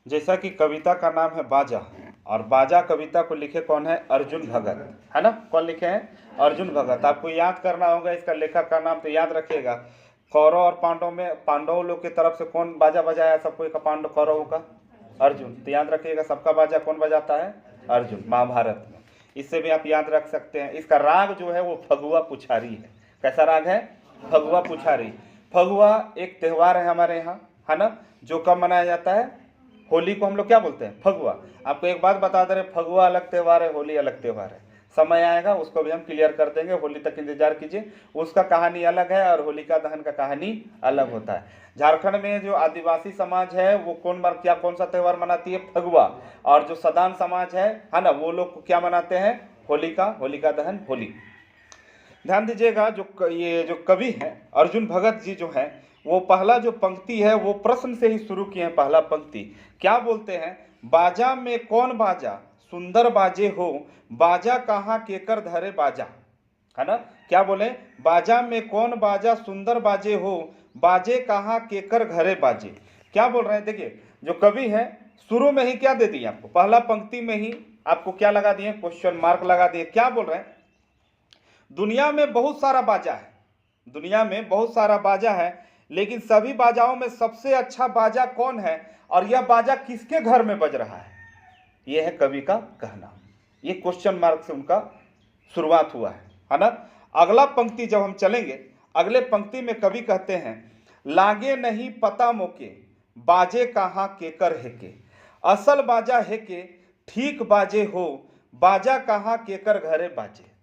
जैसा कि कविता का नाम है बाजा, और बाजा कविता को लिखे कौन है? अर्जुन भगत, है ना? कौन लिखे हैं? अर्जुन भगत। आपको याद करना होगा इसका लेखक का नाम, तो याद रखिएगा। कौरव और पांडव में पांडव लोग की तरफ से कौन बाजा बजाया सबको? का पांडव कौरव का अर्जुन। तो याद रखिएगा सबका बाजा कौन बजाता है? अर्जुन, महाभारत में। इससे भी आप याद रख सकते हैं। इसका राग जो है वो फगुआ पुछारी है। कैसा राग है? फगुआ पुछारी। फगुआ एक त्यौहार है हमारे यहाँ, है ना, जो कब मनाया जाता है? होली को हम लोग क्या बोलते हैं? फगुआ। आपको एक बात बता दे रहे, फगुआ अलग त्यौहार है, होली अलग त्यौहार है। समय आएगा उसको भी हम क्लियर कर देंगे, होली तक इंतजार कीजिए। उसका कहानी अलग है और होलिका दहन का कहानी अलग होता है। झारखंड में जो आदिवासी समाज है वो कौन सा त्यौहार मनाती है? फगुआ। और जो सदान समाज है ना, वो लोग क्या मनाते हैं? होलिका दहन, होली। ध्यान दीजिएगा, ये जो कवि हैं अर्जुन भगत जी जो हैं, वो पहला जो पंक्ति है वो प्रश्न से ही शुरू किए हैं। पहला पंक्ति क्या बोलते हैं? बाजा में कौन बाजा सुंदर बाजे हो, बाजा कहाँ केकर धरे बाजा, है ना? क्या बोले? बाजा में कौन बाजा सुंदर बाजे हो, बाजे कहाँ केकर घरे बाजे। क्या बोल रहे हैं? देखिए, जो कवि है शुरू में ही क्या दे दिए आपको? पहला पंक्ति में ही आपको क्या लगा दिए? क्वेश्चन मार्क लगा दिए। क्या बोल रहे हैं? दुनिया में बहुत सारा बाजा है, दुनिया में बहुत सारा बाजा है, लेकिन सभी बाजाओं में सबसे अच्छा बाजा कौन है, और यह बाजा किसके घर में बज रहा है? यह है कवि का कहना। ये क्वेश्चन मार्क से उनका शुरुआत हुआ है ना? अगला पंक्ति जब हम चलेंगे, अगले पंक्ति में कवि कहते हैं, लागे नहीं पता मोके, बाजे कहाँ केकर है के, असल बाजा है के, ठीक बाजे हो, बाजा कहाँ केकर घरे बाजे।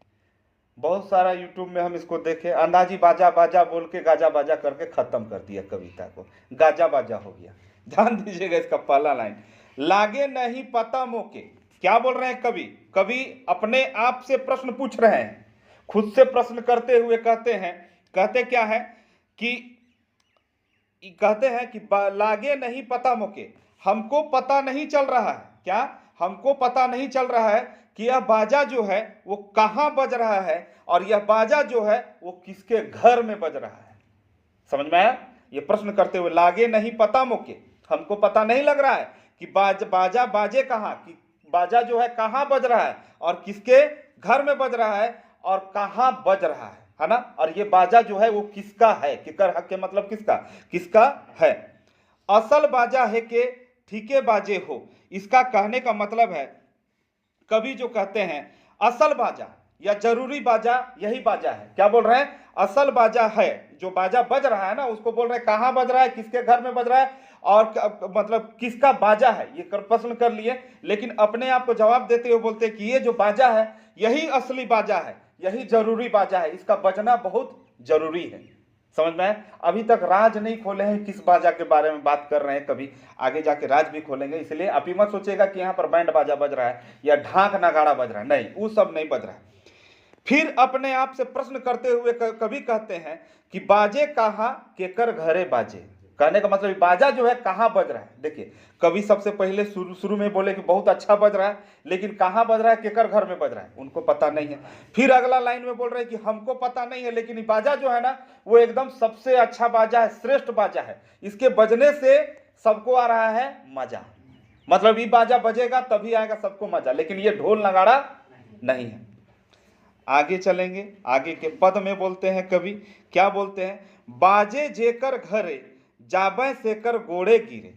बहुत सारा यूट्यूब में हम इसको देखे, अंदाजी बाजा बाजा बोल के गाजा बाजा करके खत्म कर दिया कविता को, गाजा बाजा हो गया। ध्यान दीजिएगा इसका पहला लाइन, लागे नहीं पता मोके। क्या बोल रहे हैं कवि? कवि अपने आप से प्रश्न पूछ रहे हैं, खुद से प्रश्न करते हुए कहते क्या है कि लागे नहीं पता मोके, हमको पता नहीं चल रहा है। क्या? हमको पता नहीं चल रहा है कि यह बाजा जो है वो कहां बज रहा है, और यह बाजा जो है वो किसके घर में बज रहा है। समझ में आया? ये प्रश्न करते हुए, लागे नहीं पता मोके, हमको पता नहीं लग रहा है कि बाजा बाजे कहां, कि बाजा जो है कहां बज रहा है और किसके घर में बज रहा है और कहां बज रहा है ना? और ये बाजा जो है वो किसका है? किकर हक के मतलब किसका है? असल बाजा है के ठीके बाजे हो। इसका कहने का मतलब है, कवि जो कहते हैं असल बाजा या जरूरी बाजा यही बाजा है। क्या बोल रहे हैं? असल बाजा है, जो बाजा बज रहा है ना, उसको बोल रहे हैं कहां बज रहा है, किसके घर में बज रहा है, और मतलब किसका बाजा है। ये प्रश्न कर लिए, लेकिन अपने आप को जवाब देते हुए बोलते हैं कि ये जो बाजा है यही असली बाजा है, यही जरूरी बाजा है, इसका बजना बहुत जरूरी है। समझ में आए? अभी तक राज नहीं खोले हैं किस बाजा के बारे में बात कर रहे हैं, कभी आगे जाके राज भी खोलेंगे। इसलिए आप ही मत सोचेगा कि यहाँ पर बैंड बाजा बज रहा है या ढाक नगाड़ा बज रहा है, नहीं, वो सब नहीं बज रहा है। फिर अपने आप से प्रश्न करते हुए कवि कहते हैं कि बाजे कहाँ केकर घरे बाजे। कहने का मतलब बाजा जो है कहाँ बज रहा है। देखिए, कवि सबसे पहले शुरू में बोले कि बहुत अच्छा बज रहा है, लेकिन कहाँ बज रहा है, केकर घर में बज रहा है, उनको पता नहीं है। फिर अगला लाइन में बोल रहे हैं कि हमको पता नहीं है, लेकिन बाजा जो है ना वो एकदम सबसे अच्छा बाजा है, श्रेष्ठ बाजा है, इसके बजने से सबको आ रहा है मजा। मतलब ये बाजा बजेगा तभी आएगा सबको मजा, लेकिन ये ढोल नगाड़ा नहीं है। आगे चलेंगे, आगे के पद में बोलते हैं कवि, क्या बोलते हैं? बाजे जेकर घरे जाबे सेकर गोड़े गिरे,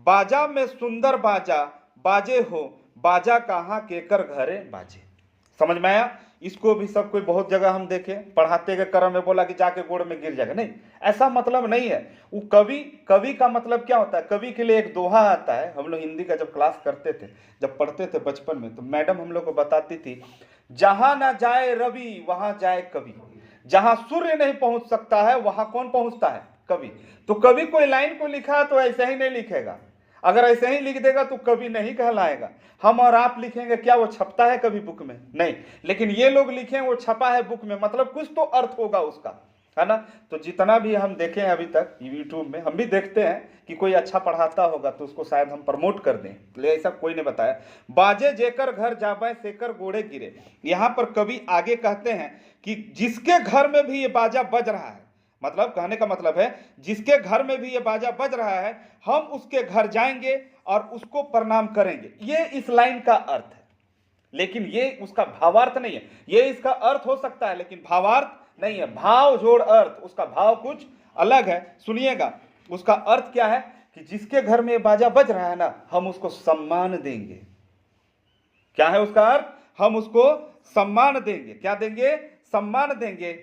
बाजा में सुंदर बाजा बाजे हो, बाजा कहाँ केकर घरे बाजे। समझ में आया? इसको भी सब कोई बहुत जगह हम देखे, पढ़ाते के क्रम में बोला कि जाके गोड़ में गिर जाएगा, नहीं, ऐसा मतलब नहीं है। वो कवि का मतलब क्या होता है? कवि के लिए एक दोहा आता है। हम लोग हिंदी का जब क्लास करते थे, जब पढ़ते थे बचपन में, तो मैडम हम लोग को बताती थी, जहां ना जाए रवि वहां जाए कवि, जहां सूर्य नहीं पहुंच सकता है वहां कौन पहुंचता है? कवि। तो कवि कोई लाइन को लिखा तो ऐसे ही नहीं लिखेगा, अगर ऐसे ही लिख देगा तो कवि नहीं कहलाएगा। हम और आप लिखेंगे, क्या वो छपता है कभी बुक में? नहीं, लेकिन ये लोग लिखें वो छपा है बुक में, मतलब कुछ तो अर्थ होगा उसका, है ना? तो जितना भी हम देखें अभी तक यूट्यूब में, हम भी देखते हैं कि कोई अच्छा पढ़ाता होगा तो उसको शायद हम प्रमोट कर दें, ले ऐसा कोई ने बताया। बाजे जेकर घर जाबे सेकर गोड़े गिरे। यहाँ पर कवि आगे कहते हैं कि जिसके घर में भी ये बाजा बज रहा है, मतलब कहने का मतलब है जिसके घर में भी ये बाजा बज रहा है हम उसके घर जाएंगे और उसको प्रणाम करेंगे, ये इस लाइन का अर्थ है। लेकिन ये उसका भावार्थ नहीं है, ये इसका अर्थ हो सकता है लेकिन भावार्थ नहीं है। भाव जोड़ अर्थ, उसका भाव कुछ अलग है। सुनिएगा उसका अर्थ क्या है कि जिसके घर में बाजा बज रहा है ना हम उसको सम्मान देंगे। क्या है उसका अर्थ? हम उसको सम्मान देंगे। क्या देंगे? सम्मान देंगे।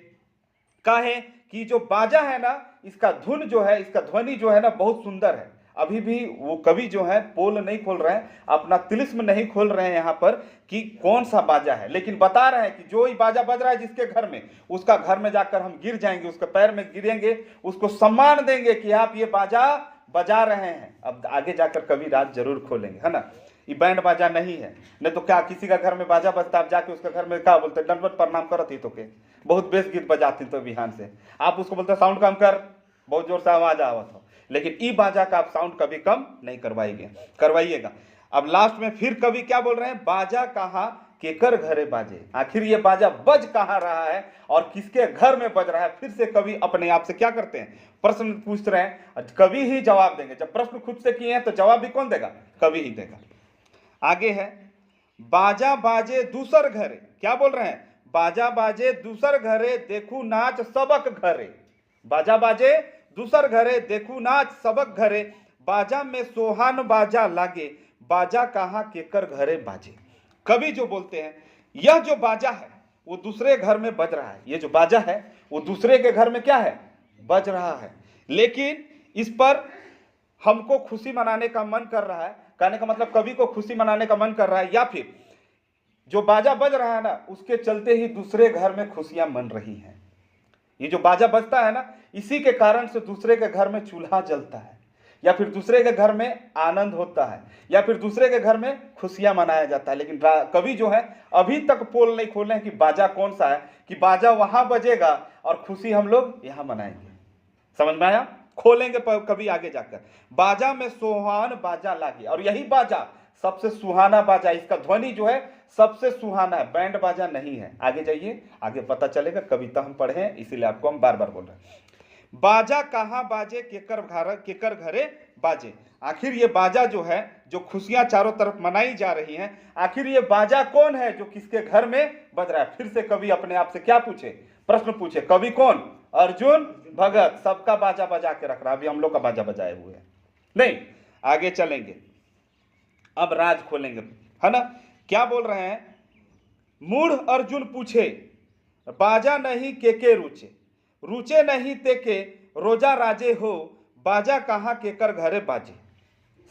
काहे कि जो बाजा है ना इसका धुन जो है, इसका ध्वनि जो है ना बहुत सुंदर है। अभी भी वो कवि जो है पोल नहीं खोल रहे हैं, अपना तिलिस्म नहीं खोल रहे हैं यहाँ पर कि कौन सा बाजा है, लेकिन बता रहे हैं कि जो ही बाजा बज रहा है जिसके घर में, उसका घर में जाकर हम गिर जाएंगे, उसके पैर में गिरेंगे, उसको सम्मान देंगे कि आप ये बाजा बजा रहे हैं। अब आगे जाकर कवि राज जरूर खोलेंगे, है ना। ये बैंड बाजा नहीं है, नहीं तो क्या किसी का घर में बाजा बजता आप जाके उसके घर में क्या बोलते, दंडवत प्रणाम करत ही तो के बहुत बेस गीत बजाती तो बिहान से आप उसको बोलते साउंड कम कर, बहुत जोर से आवाज आवत हो। लेकिन ई बाजा का आप साउंड कभी कम नहीं करवाइएगा। अब लास्ट में फिर कवि क्या बोल रहे हैं, बाजा कहाँ केकर घरे बाजे। आखिर ये बाजा बज कहाँ रहा है और किसके घर में बज रहा है। फिर से कवि अपने आप से क्या करते हैं, प्रश्न पूछ रहे हैं, कवि ही जवाब देंगे। जब प्रश्न खुद से किए हैं तो जवाब भी कौन देगा, कवि ही देगा। आगे है बाजा बाजे दूसर घरे। क्या बोल रहे हैं, बाजा बाजे दूसर घरे देखू नाच सबक घरे। बाजा बाजे दूसर घरे देखू नाच सबक घरे, बाजा में सोहान बाजा लागे, बाजा कहाँ केकर घरे बाजे। कवि जो बोलते हैं यह जो बाजा है वो दूसरे घर में बज रहा है, ये जो बाजा है वो दूसरे के घर में क्या है, बज रहा है, लेकिन इस पर हमको खुशी मनाने का मन कर रहा है। कहने का मतलब कवि को खुशी मनाने का मन कर रहा है, या फिर जो बाजा बज रहा है ना उसके चलते ही दूसरे घर में खुशियां मन रही हैं। ये जो बाजा बजता है ना इसी के कारण से दूसरे के घर में चूल्हा जलता है, या फिर दूसरे के घर में आनंद होता है, या फिर दूसरे के घर में खुशियां मनाया जाता है। लेकिन कवि जो है अभी तक पोल नहीं खोले हैं कि बाजा कौन सा है, कि बाजा वहां बजेगा और खुशी हम लोग यहां मनाएंगे। समझ में आया? खोलेंगे कभी आगे जाकर। बाजा में सोहान बाजा लागे, और यही बाजा सबसे सुहाना बाजा, इसका ध्वनि जो है सबसे सुहाना है, बैंड बाजा नहीं है। आगे जाइए, आगे पता चलेगा, कविता हम पढ़े हैं इसीलिए आपको हम बार बार बोल रहे हैं। बाजा कहाँ बाजे केकर घरे बाजे। आखिर ये बाजा जो है, जो खुशियां चारों तरफ मनाई जा रही हैं, आखिर ये बाजा कौन है जो किसके घर में बज रहा है। फिर से कवि अपने आप से क्या पूछे, प्रश्न पूछे। कवि कौन, अर्जुन भगत, सबका बाजा बजा के रख रहा है, अभी हम लोग का बाजा बजाए हुए हैं नहीं। आगे चलेंगे, अब राज खोलेंगे, है ना। क्या बोल रहे हैं, मूढ़ अर्जुन पूछे बाजा नहीं के रुचे, रुचे नहीं ते के रोजा राजे हो, बाजा कहाँ केकर घरे बाजे।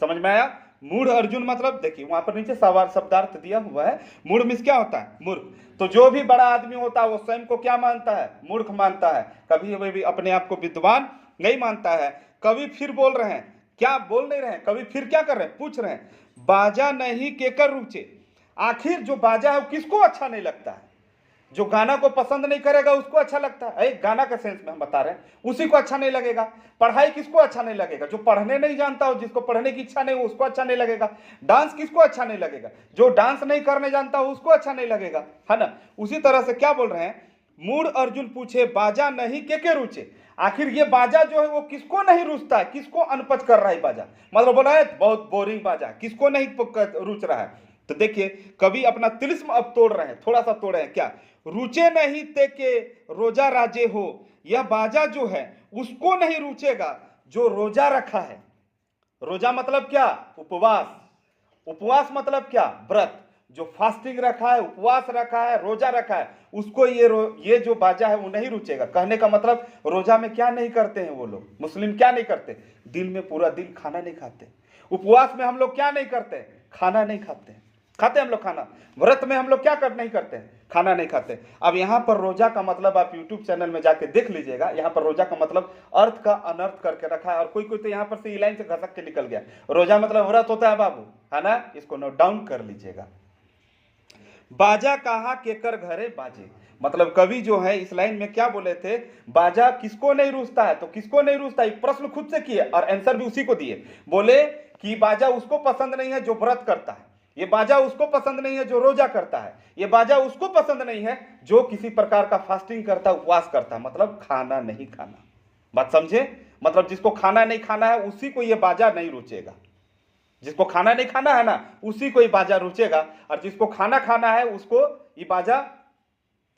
समझ में आया? मूढ़ अर्जुन मतलब देखिए वहां पर नीचे सवाल शब्दार्थ दिया हुआ है। मूढ़ मीन्स क्या होता है, मूर्ख। तो जो भी बड़ा आदमी होता है वो स्वयं को क्या मानता है, मूर्ख मानता है, कभी भी अपने आप को विद्वान नहीं मानता है। कवि फिर बोल रहे हैं, क्या बोल नहीं रहे हैं, कवि फिर क्या कर रहे हैं, पूछ रहे हैं बाजा नहीं केकर रुचे। आखिर जो बाजा है वो किसको अच्छा नहीं लगता है, जो गाना को पसंद नहीं करेगा उसको अच्छा लगता है। गाना का सेंस में हम बता रहे हैं, उसी को अच्छा नहीं लगेगा। पढ़ाई किसको अच्छा नहीं लगेगा, जो पढ़ने नहीं जानता हो, जिसको पढ़ने की इच्छा नहीं हो उसको अच्छा नहीं लगेगा। डांस किसको अच्छा नहीं लगेगा, जो डांस नहीं करने जानता हो उसको अच्छा नहीं लगेगा, है ना। उसी तरह से क्या बोल रहे हैं, मूढ़ अर्जुन पूछे बाजा नहीं के रुचे। आखिर ये बाजा जो है वो किसको नहीं रुचता है, किसको अनपच कर रहा है बाजा, मतलब बोला है बहुत बोरिंग बाजा, किसको नहीं रुच रहा है। तो देखिए कवि अपना तिलिस्म अब तोड़ रहे हैं, थोड़ा सा तोड़े हैं। क्या, रुचे नहीं ते के रोजा राजे हो, यह बाजा जो है उसको नहीं रुचेगा जो रोजा रखा है। रोजा मतलब क्या, उपवास। उपवास मतलब क्या, व्रत। जो फास्टिंग रखा है, उपवास रखा है, रोजा रखा है, उसको ये जो बाजा है वो नहीं रुचेगा। कहने का मतलब रोजा में क्या नहीं करते हैं वो लोग, मुस्लिम क्या नहीं करते, दिन में पूरा दिन खाना नहीं खाते। उपवास में हम लोग क्या नहीं करते, खाना नहीं खाते। खाते हम लोग खाना, व्रत में हम लोग क्या नहीं करते हैं, खाना नहीं खाते। अब यहाँ पर रोजा का मतलब आप यूट्यूब चैनल में जाके देख लीजिएगा, यहाँ पर रोजा का मतलब अर्थ का अनर्थ करके रखा है, और कोई कोई तो यहाँ पर से ई लाइन से घसक के निकल गया। रोजा मतलब व्रत होता है बाबू, है ना, इसको नोट डाउन कर लीजिएगा। बाजा कहाँ केकर घरे बाजे, मतलब कवि जो है इस लाइन में क्या बोले थे, बाजा किसको नहीं रुचता है, तो किसको नहीं रुचता है, प्रश्न खुद से किए और आंसर भी उसी को दिए। बोले कि बाजा उसको पसंद नहीं है जो व्रत करता है, ये बाजा उसको पसंद नहीं है जो रोजा करता है, ये बाजा उसको पसंद नहीं है जो किसी प्रकार का फास्टिंग करता है, उपवास करता है, मतलब खाना नहीं खाना। बात समझे? मतलब जिसको खाना नहीं खाना है उसी को ये बाजा नहीं रुचेगा, जिसको खाना नहीं खाना है ना उसी को ये बाजा रुचेगा, और जिसको खाना खाना है उसको ये बाजा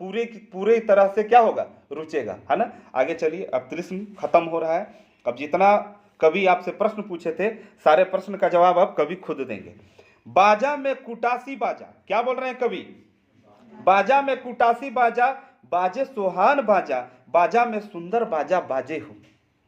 पूरे तरह से क्या होगा, रुचेगा, है ना। आगे चलिए, अब त्रिस्म खत्म हो रहा है। अब जितना कवि आपसे प्रश्न पूछे थे सारे प्रश्न का जवाब अब कवि खुद देंगे। बाजा में कुटासी बाजा, क्या बोल रहे हैं कवि? बाजा में कुटासी बाजा, बाजे सुहान बाजा, बाजा में सुंदर बाजा बाजे हो।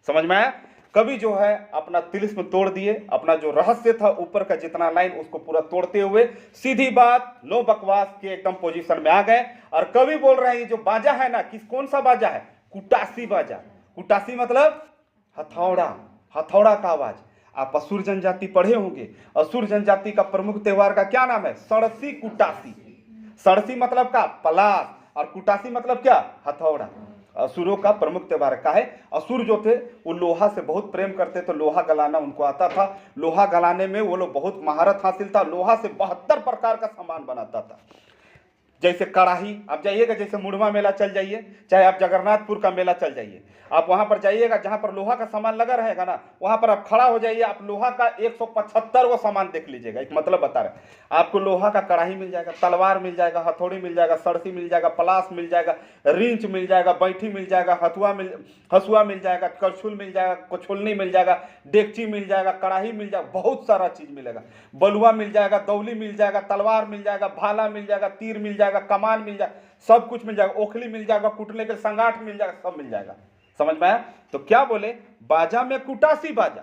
समझ में आया? कवि जो है अपना तिलिस्म तोड़ दिए, अपना जो रहस्य था ऊपर का जितना लाइन उसको पूरा तोड़ते हुए सीधी बात नो बकवास के एकदम पोजीशन में आ गए। और कवि बोल रहे हैं जो बाजा है ना, कौन सा बाजा है? कुटासी बाजा। कुटासी मतलब हथौड़ा, हथौड़ा का आवाज। आप असुर जनजाति पढ़े होंगे, असुर जनजाति का प्रमुख त्योहार का क्या नाम है? सड़सी कुटासी। सड़सी मतलब का पलास, और कुटासी मतलब क्या? हथौड़ा। असुरों का प्रमुख त्योहार का है। असुर जो थे वो लोहा से बहुत प्रेम करते, तो लोहा गलाना उनको आता था। लोहा गलाने में वो लोग बहुत महारत हासिल था। लोहा से 72 प्रकार का सामान बनाता था, जैसे कड़ाही। आप जाइएगा, जैसे मुड़वा मेला चल जाइए, चाहे आप जगन्नाथपुर का मेला चल जाइए, आप वहां पर जाइएगा जहां पर लोहा का सामान लगा रहेगा ना, वहां पर आप खड़ा हो जाइए, आप लोहा का 175 वो सामान देख लीजिएगा। एक मतलब बता रहे, आपको लोहा का कड़ाही मिल जाएगा, तलवार मिल जाएगा, हथौड़ी मिल जाएगा, सड़सी मिल जाएगा, पलास मिल जाएगा, रींच मिल जाएगा, बैठी मिल जाएगा, हसुआ मिल जाएगा, करछुल मिल जाएगा, कोछुलनी मिल जाएगा, डेगची मिल जाएगा, कड़ाही मिल जाएगा, बहुत सारा चीज मिलेगा। बलुआ मिल जाएगा, दौली मिल जाएगा, तलवार मिल जाएगा, भाला मिल जाएगा, तीर मिल जाएगा, कमान मिल जाएगा, सब कुछ मिल जाएगा। ओखली मिल जाएगा, कुटने के संगाठ मिल जाएगा, सब मिल जाएगा। समझ में आया? तो क्या बोले? बाजा में कुटासी बाजा।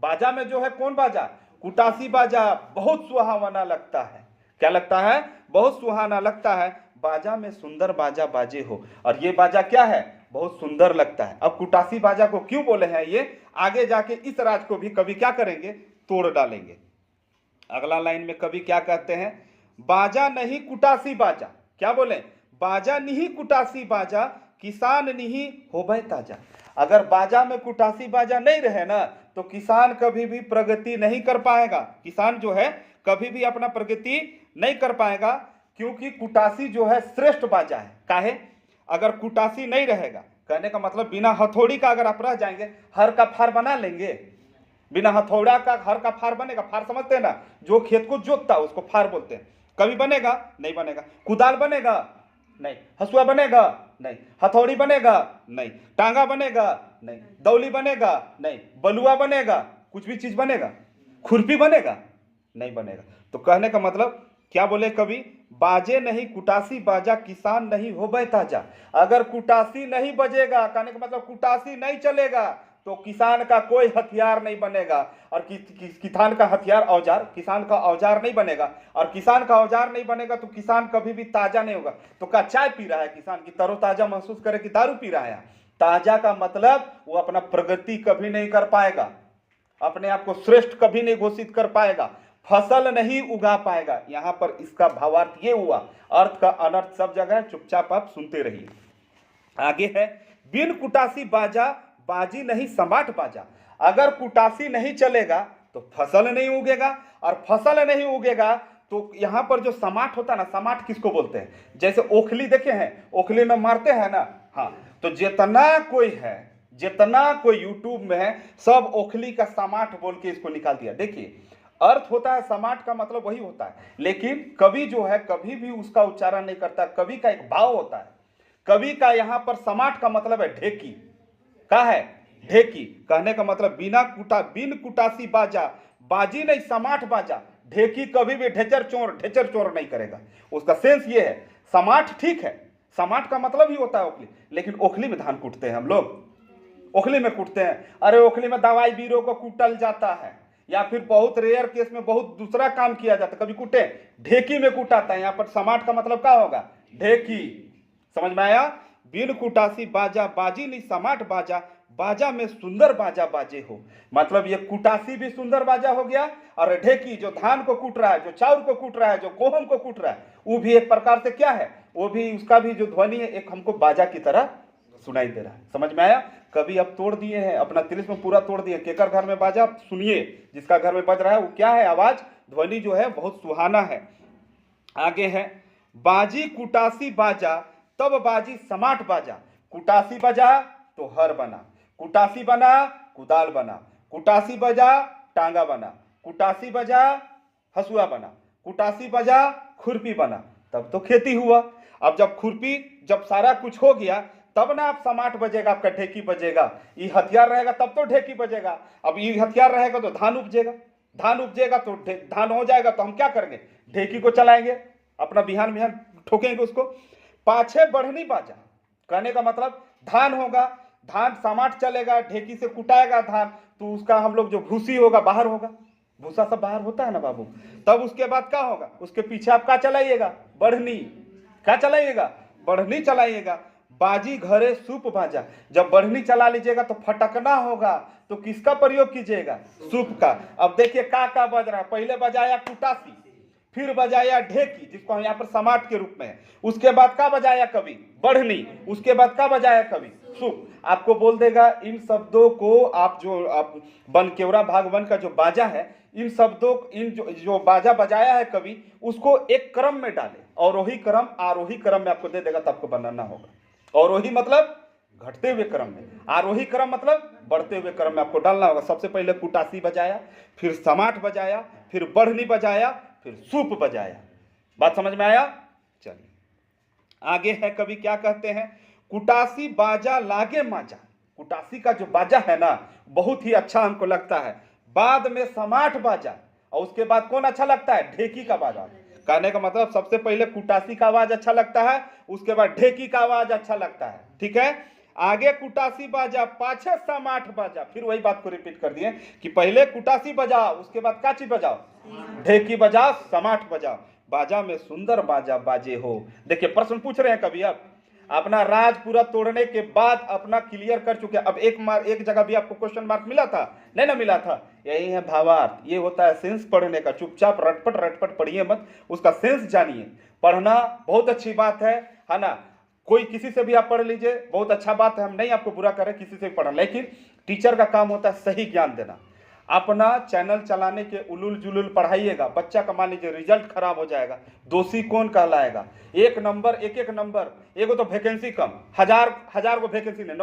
बाजा में जो है कौन बाजा? कुटासी बाजा। बहुत सुहावना लगता है। क्या लगता है? बहुत सुहाना लगता है। बाजा में सुंदर बाजा बाजे हो। और ये बाजा क्या है? बहुत सुंदर लगता है। अब कुटासी बाजा को क्यों बोले हैं ये, आगे जाके इस राज को भी कवि क्या करेंगे? तोड़ डालेंगे। अगला लाइन में कवि क्या कहते हैं? बाजा नहीं कुटासी बाजा। क्या बोले? बाजा नहीं कुटासी बाजा, किसान नहीं होबे ताजा। अगर बाजा में कुटासी बाजा नहीं रहे ना तो किसान कभी भी प्रगति नहीं कर पाएगा। किसान जो है कभी भी अपना प्रगति नहीं कर पाएगा, क्योंकि कुटासी जो है श्रेष्ठ बाजा है। काहे? अगर कुटासी नहीं रहेगा, कहने का मतलब बिना हथौड़ी का अगर आप रह जाएंगे, हर का फार बना लेंगे? बिना हथौड़ा का हर का फार बनेगा? फार समझते हैं ना, जो खेत को जोतता है उसको फार बोलते हैं। कभी बनेगा? नहीं बनेगा। कुदाल बनेगा? नहीं। हसुआ बनेगा? नहीं। हथौड़ी बनेगा? नहीं। टांगा बनेगा? नहीं। दौली बनेगा? नहीं। बलुआ बनेगा? कुछ भी चीज बनेगा? खुरपी बनेगा? नहीं बनेगा। तो कहने का मतलब क्या बोले कवि? बाजे नहीं कुटासी बाजा, किसान नहीं होबे ताजा। अगर कुटासी नहीं बजेगा, कहने का मतलब कुटासी नहीं चलेगा, तो किसान का कोई हथियार नहीं बनेगा। और किसान का हथियार औजार, किसान का औजार नहीं बनेगा, और किसान का औजार नहीं बनेगा तो किसान कभी भी ताजा नहीं होगा। तो क्या चाय पी रहा है किसान की तरोताजा महसूस करे कि दारू पी रहा है? ताजा का मतलब वो अपना प्रगति कभी नहीं कर पाएगा, अपने आप को श्रेष्ठ कभी नहीं घोषित कर पाएगा, फसल नहीं उगा पाएगा। यहां पर इसका भावार्थ ये हुआ। अर्थ का अनर्थ सब जगह, चुपचाप आप सुनते रहिए। आगे है, बिन कुटासी बाजा बाजी नहीं समाट बाजा। अगर कुटासी नहीं चलेगा तो फसल नहीं उगेगा, और फसल नहीं उगेगा तो यहां पर जो समाट होता है ना, समाट किसको बोलते हैं? जैसे ओखली देखे हैं, ओखली में मारते हैं ना, हाँ, तो जितना कोई यूट्यूब में है सब ओखली का समाट बोल के इसको निकाल दिया। देखिए, अर्थ होता है समाट का मतलब वही होता है, लेकिन कवि जो है कभी भी उसका उच्चारण नहीं करता। कवि का एक भाव होता है। कवि का यहां पर समाट का मतलब है ढेकी। का है? ढेकी। कहने का मतलब बिन कुटासी बाजा, बाजी नहीं समाट बाजा। ढेकी कभी भी ढेचर चोर नहीं करेगा। उसका सेंस ये है। समाट ठीक है, समाट का मतलब ही होता है ओखली, लेकिन ओखली में धान कूटते हैं हम लोग, ओखली में कूटते हैं। अरे ओखली में दवाई बीरो को कूटल जाता है, या फिर बहुत रेयर केस में बहुत दूसरा काम किया जाता है, कभी कूटे, ढेकी में कूटाता है। यहाँ पर समाट का मतलब क्या होगा? ढेकी। समझ में आया? बिन कुटासी बाजा, बाजी नहीं समाट बाजा, बाजा में सुंदर बाजा बाजे हो। मतलब ये कुटासी भी सुंदर बाजा हो गया, और ढेकी जो धान को कूट रहा है, जो चाउर को कूट रहा है, जो गेहूं को कूट रहा है, वो भी एक प्रकार से क्या है? वो भी उसका भी जो ध्वनि है एक हमको बाजा की तरह सुनाई दे रहा है। समझ में आया? कभी अब तोड़ दिए हैं, अपना तिलिस्म पूरा तोड़ दिए। केकर घर में बाजा सुनिए, जिसका घर में बज रहा है वो क्या है? आवाज, ध्वनि जो है बहुत सुहाना है। आगे है, बाजी कुटासी बाजा तब बाजी समाट बाजा। कुटासी बजा तो हर बना, कुटासी बना कुदाल बना, कुटासी बजा टांगा बना, कुटासी बजा हसुआ बना, कुटासी बजा खुरपी बना, तब तो खेती हुआ। अब जब खुरपी, जब सारा कुछ हो गया तब ना आप समाट बजेगा, आपका ढेकी बजेगा। ये हथियार रहेगा तब तो ढेकी बजेगा। अब ये हथियार रहेगा तो धान उपजेगा, धान उपजेगा तो धान हो जाएगा, तो हम क्या करेंगे, ढेकी को चलाएंगे, अपना बिहान बिहान ठोकेंगे उसको। पाछे बढ़नी बाजा, कहने का मतलब धान होगा, धान समाट चलेगा, ढेकी से कुटाएगा धान, तो उसका हम लोग जो भूसी होगा बाहर होगा, भूसा सब बाहर होता है ना बाबू। तब उसके बाद क्या होगा, उसके पीछे आप क्या चलाइएगा, बढ़नी, क्या चलाइएगा, बढ़नी चलाइएगा। बाजी घरे सूप बाजा, जब बढ़नी चला लीजिएगा तो फटकना होगा, तो किसका प्रयोग कीजिएगा, सूप का। अब देखिए का बज रहा है, पहले बजाया कुटासी, फिर बजाया ढेकी जिसको हम यहाँ पर समाट के रूप में है, उसके बाद का बजाया कभी बढ़नी, उसके बाद का बजाया कभी सूप। आपको बोल देगा इन शब्दों को, आप बनकेवरा भाग वन का जो बाजा है, इन शब्दों, इन जो बाजा बजाया है कभी, उसको एक क्रम में डाले, और वही क्रम आरोही क्रम में आपको दे देगा, तो आपको बनाना होगा। अवरोही मतलब घटते हुए क्रम में, आरोही क्रम मतलब बढ़ते हुए क्रम में आपको डालना होगा। सबसे पहले कुटासी बजाया, फिर समाट बजाया, फिर बढ़नी बजाया, फिर सूप बजाया। बात समझ में आया? चलिए आगे है, कभी क्या कहते हैं, कुटासी बाजा लागे माजा। कुटासी का जो बाजा है ना, बहुत ही अच्छा हमको लगता है। बाद में समाट बाजा, और उसके बाद कौन अच्छा लगता है, ढेकी का बाजा। कहने का मतलब सबसे पहले कुटासी का आवाज अच्छा लगता है, उसके बाद ढेकी का आवाज अच्छा लगता है, ठीक है। आगे कुटासी बाजा, पाछे समाट बाजा, फिर वही बात को रिपीट कर दिए कि पहले कुटासी बजाओ, उसके बाद काची बजाओ, ढेकी बजाओ, समाट बजाओ। बाजा में सुंदर बाजा बाजे हो। देखिए प्रश्न पूछ रहे हैं कभी, अब अपना राज पूरा तोड़ने के बाद अपना क्लियर कर चुके। अब एक जगह भी आपको क्वेश्चन मार्क मिला था, नहीं ना मिला था? यही है भावार्थ, ये होता है सेंस पढ़ने का। चुपचाप रटपट रटपट पढ़िए मत, उसका सेंस जानिए। पढ़ना बहुत अच्छी बात है ना, कोई किसी से भी आप पढ़ लीजिए, बहुत अच्छा बात है, हम नहीं आपको बुरा कर रहे, किसी से भी पढ़ना, लेकिन टीचर का काम होता है सही ज्ञान देना। अपना चैनल चलाने के उलूल जुलूल पढ़ाइएगा, बच्चा का मान लीजिए रिजल्ट खराब हो जाएगा, दोषी कौन कहलाएगा? एक नंबर, एक नंबर, एगो तो वैकेंसी कम, हजार को वैकेंसी नहीं,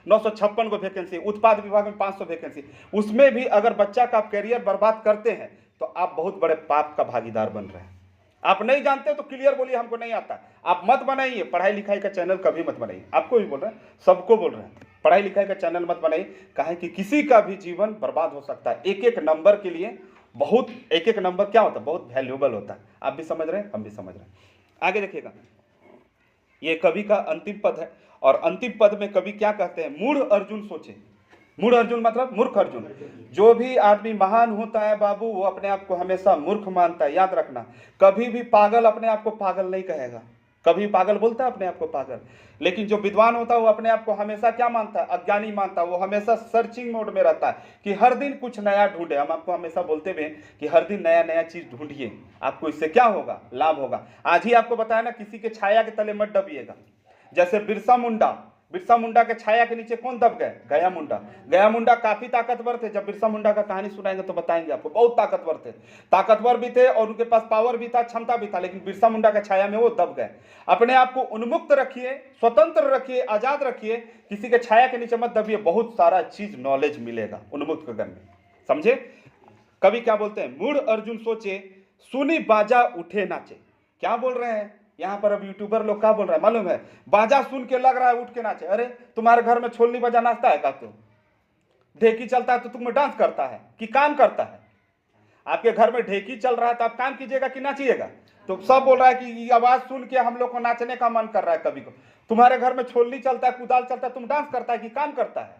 956 को वैकेंसी, उत्पाद विभाग में 500 वैकेंसी, उसमें भी अगर बच्चा का आप कैरियर बर्बाद करते हैं तो आप बहुत बड़े पाप का भागीदार बन रहे हैं। आप नहीं जानते तो क्लियर बोलिए हमको नहीं आता, आप मत बनाइए। पढ़ाई लिखाई का चैनल कभी मत बनाइए, आपको भी बोल रहे हैं, सबको बोल रहे हैं, पढ़ाई लिखाई का चैनल मत बनाइए। कहें कि किसी का भी जीवन बर्बाद हो सकता है। एक नंबर के लिए बहुत, एक नंबर क्या होता है, बहुत वैल्यूएबल होता है। आप भी समझ रहे हैं, हम भी समझ रहे हैं। आगे देखिएगा, ये कवि का अंतिम पद है, और अंतिम पद में कवि क्या कहते हैं, मूढ़ अर्जुन सोचे। मूढ़ अर्जुन मतलब मूर्ख अर्जुन। जो भी आदमी महान होता है बाबू, वो अपने आप को हमेशा मूर्ख मानता है, याद रखना। कभी भी पागल अपने आप को पागल नहीं कहेगा, कभी पागल बोलता है अपने आप को पागल। लेकिन जो विद्वान होता है वो अपने आप को हमेशा क्या मानता है, अज्ञानी मानता है। वो हमेशा सर्चिंग मोड में रहता है कि हर दिन कुछ नया ढूंढे। हम आपको हमेशा बोलते हुए कि हर दिन नया नया चीज ढूंढिए, आपको इससे क्या होगा, लाभ होगा। आज ही आपको बताया ना, किसी के छाया के तले मत दबिएगा। जैसे बिरसा मुंडा के छाया के नीचे कौन दब गए, गया मुंडा काफी ताकतवर थे। जब बिरसा मुंडा का कहानी सुनाएंगे तो बताएंगे आपको, बहुत ताकतवर भी थे, और उनके पास पावर भी था, क्षमता भी था, लेकिन बिरसा मुंडा के छाया में वो दब गए। अपने आप को उन्मुक्त रखिए, स्वतंत्र रखिए, आजाद रखिए, किसी के छाया के नीचे मत दबिए। बहुत सारा चीज नॉलेज मिलेगा उन्मुक्त करने, समझे। कवि क्या बोलते हैं, मूढ़ अर्जुन सोचे, सुनी बाजा उठे नाचे। क्या बोल रहे हैं यहाँ पर? अब यूट्यूबर लोग क्या बोल रहे हैं मालूम है, बाजा सुन के लग रहा है उठ के नाचे। अरे तुम्हारे घर में छोलनी बाजा नाचता है का? तो ढेकी चलता है तो तुम डांस करता है कि काम करता है? आपके घर में ढेकी चल रहा है तो आप काम कीजिएगा कि नाचिएगा? तो सब बोल रहा है कि ये आवाज सुन के हम लोग को नाचने का मन कर रहा है। कभी को तुम्हारे घर में छोलनी चलता है, कुदाल चलता है, तुम डांस करता है कि काम करता है?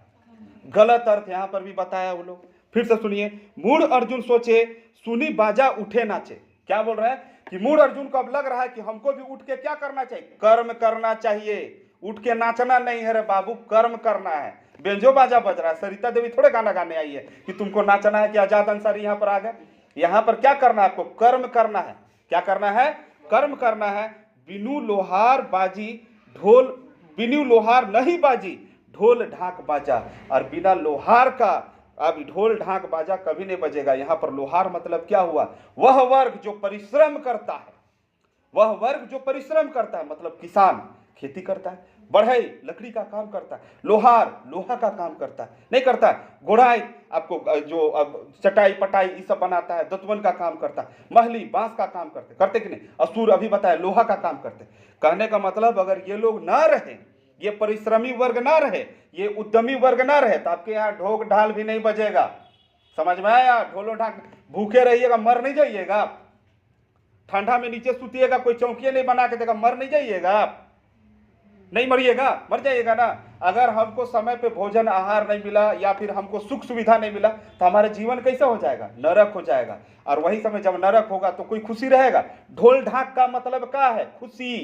गलत अर्थ यहाँ पर भी बताया वो लोग। फिर से सुनिए, मूढ़ अर्जुन सोचे, सुनी बाजा उठे नाचे। क्या बोल रहे हैं कि मूढ़ अर्जुन को अब लग रहा है कि हमको भी उठ के क्या करना चाहिए, कर्म करना चाहिए। उठ के नाचना नहीं है रे बाबू, कर्म करना है। बेंजो बाजा बज रहा है, सरिता देवी थोड़े गाना गाने आई है कि तुमको नाचना है, कि आजाद अंसारी यहाँ पर आ गए। यहाँ पर क्या करना है आपको, कर्म करना है। क्या करना है, कर्म करना है। बिनु लोहार बाजी ढोल, बिनु लोहार नहीं बाजी ढोल ढाक बाजा। और बिना लोहार का अब ढोल ढाक बाजा कभी नहीं बजेगा। यहां पर लोहार मतलब क्या हुआ, वह वर्ग जो परिश्रम करता है, वह वर्ग जो परिश्रम करता है, मतलब किसान खेती करता है, बढ़ई लकड़ी का काम करता है, लोहार लोहा का काम करता है, नहीं करता है, घोड़ाई आपको जो अब चटाई पटाई ये सब बनाता है, दतवन का काम करता है, महली बांस का काम करते कि नहीं, असुर अभी बताया लोहा का काम करते। कहने का मतलब अगर ये लोग ना रहे, ये परिश्रमी वर्ग ना रहे, ये उद्यमी वर्ग ना रहे, तो आपके यहाँ ढोक ढाल भी नहीं बजेगा। समझ में आया? ढोलो ढाक भूखे रहिएगा, मर नहीं जाइएगा आप। ठंडा में नीचे सुतिएगा, कोई चौकिया नहीं बना के देगा, मर नहीं जाइएगा आप, नहीं मरिएगा, मर जाइएगा ना। अगर हमको समय पे भोजन आहार नहीं मिला या फिर हमको सुख सुविधा नहीं मिला तो हमारा जीवन कैसा हो जाएगा? नरक हो जाएगा। और वही समय जब नरक होगा तो कोई खुशी रहेगा? ढोल ढाक का मतलब क्या है? खुशी।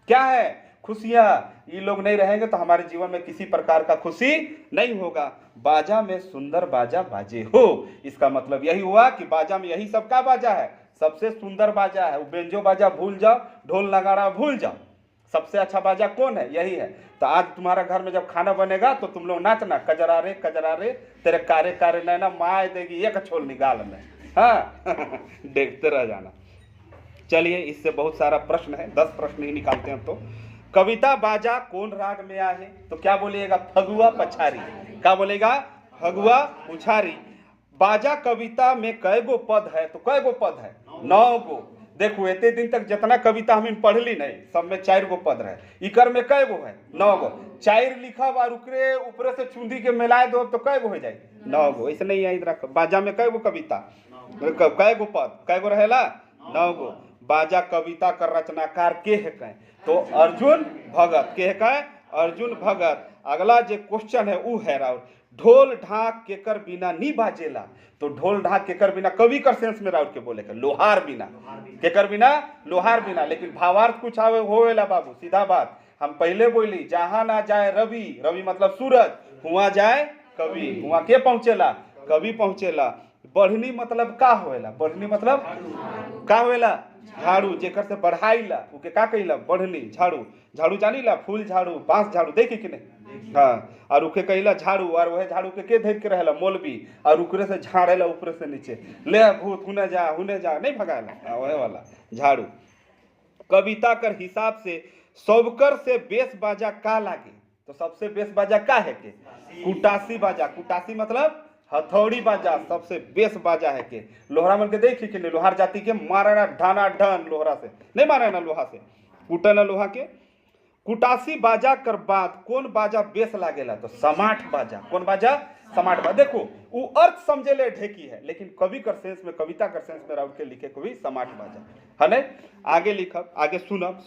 क्या है? खुशियां। ये लोग नहीं रहेंगे तो हमारे जीवन में किसी प्रकार का खुशी नहीं होगा। बाजा में सुंदर बाजा बाजे हो, इसका मतलब यही हुआ कि बाजा में यही सबका बाजा है, सबसे सुंदर बाजा है। वो बेंजो बाजा भूल जाओ, ढोल नगाड़ा भूल जाओ, सबसे अच्छा बाजा कौन है? यही है। तो आज तुम्हारा घर में जब खाना बनेगा तो तुम लोग नाचना, कजरा रे तेरे कारे कारे नैना माए देगी एक छोल निकाल में, हाँ देखते रह जाना। चलिए, इससे बहुत सारा प्रश्न है, 10 प्रश्न ही निकालते हैं। तो कविता बाजा कौन राग में आए? तो क्या बोलिएगा? फगुआ पछारी। क्या बोलेगा? फगुआ पुछारी। बाजा कविता में कै गो पद है? तो कै गो पद है? 9 गो। देखो इतने दिन तक जितना कविता हम पढ़ली नहीं, सब में 4 गो पद रहे। इकर में कै गो है? 9 गो। 4 लिखब और ऊपरे से चुंदी के मिलाए दो तो कै गो हो जाए? 9 गो। ऐसे नहीं याद रख। बाजा में कै गो कविता, कै गो पद, कै गो रहेला? 9 गो। बाजा कविता का रचनाकार के है कहें? तो अर्जुन भगत। के है कहें? अर्जुन भगत। अगला जो क्वेश्चन है वो है राउर, ढोल ढाक केकर बिना नी बाजेला? तो ढोल ढाक केकर बिना कवि कर सेंस में राउर के बोले का लोहार बिना। केकर बिना? लोहार बिना। लेकिन भावार्थ कुछ आवे होवेला बाबू, सीधा बात। हम पहले बोली जहां ना जाए रवि, रवि मतलब सूरज, हुआ जाए कवि, हुआ के पहुंचेला? कवि पहुंचेला। बढ़नी मतलब का होवेला? बढ़नी मतलब का होवेला? झाड़ू। जेकर से बढ़ाईला उके का कहिला? बढ़नी। झाड़ू। झाड़ू जानीला? फूल झाड़ू, बांस झाड़ू, देखी कि नहीं? हाँ। और उके कहिला झाड़ू। और वह झाड़ू के धर के रहेला? मौलवी। और ऊपरे से झाड़ेला, ऊपरे से नीचे ले भूत हुने जा नहीं भगाएला, वह वाला झाड़ू। कविता कर हिसाब से सबकर से बेस बाजा का लागे? तो सबसे बेस बाजा का है के? कुटासी बाजा। कुटासी मतलब हथौड़ी बाजा सबसे बेस बाजा है के? लोहरा मन के देखी कि लोहार जाति के मारे ना ढाना ढन, लोहरा से नहीं मारे ना, लोहा से कूटे ना लोहा के। कुटासी बाजा कर बाद कौन बाजा बेस लागेला? तो समाठ बाजा। कौन बाजा? समाठ बाजा। देखो वो अर्थ समझे ले ढेकी है, लेकिन कवि कर सेंस में, कविता कर सेंस में राउट के लिखे कवि समाठ बाजा है नहीं। आगे लिखब, आगे सुनब।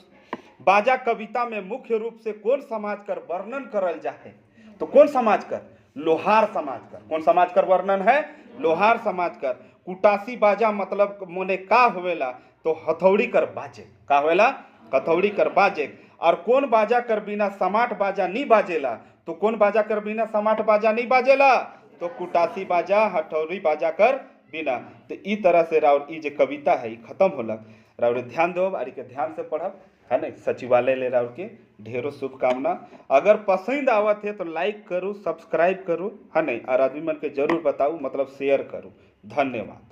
बाजा कविता में मुख्य रूप से कौन समाज कर वर्णन करल जाए? तो कौन समाज कर? लोहार समाज कर। कौन समाज कर वर्णन है? लोहार समाज कर। कुटासी बाजा मतलब मोने का होवेला? तो हथौड़ी कर बाजे। का होवेला? हथौड़ी कर बाजे। और कौन बाजा कर बिना समाठ बाजा नहीं बाजेला? तो कौन बाजा कर बिना समाठ बाजा नहीं बाजेला? तो कुटासी बाजा हथौड़ी बाजा कर बिना। तो ई तरह से राउर ई जे कविता है ई खत्म होलक। राउर ध्यान दो और के ध्यान से पढ़ब है ना। सचिवालय ले राउर के ढेरों शुभकामना। अगर पसंद आवत है तो लाइक करूँ, सब्सक्राइब करूँ है नहीं, और आदमी मन के जरूर बताऊँ, मतलब शेयर करूँ। धन्यवाद।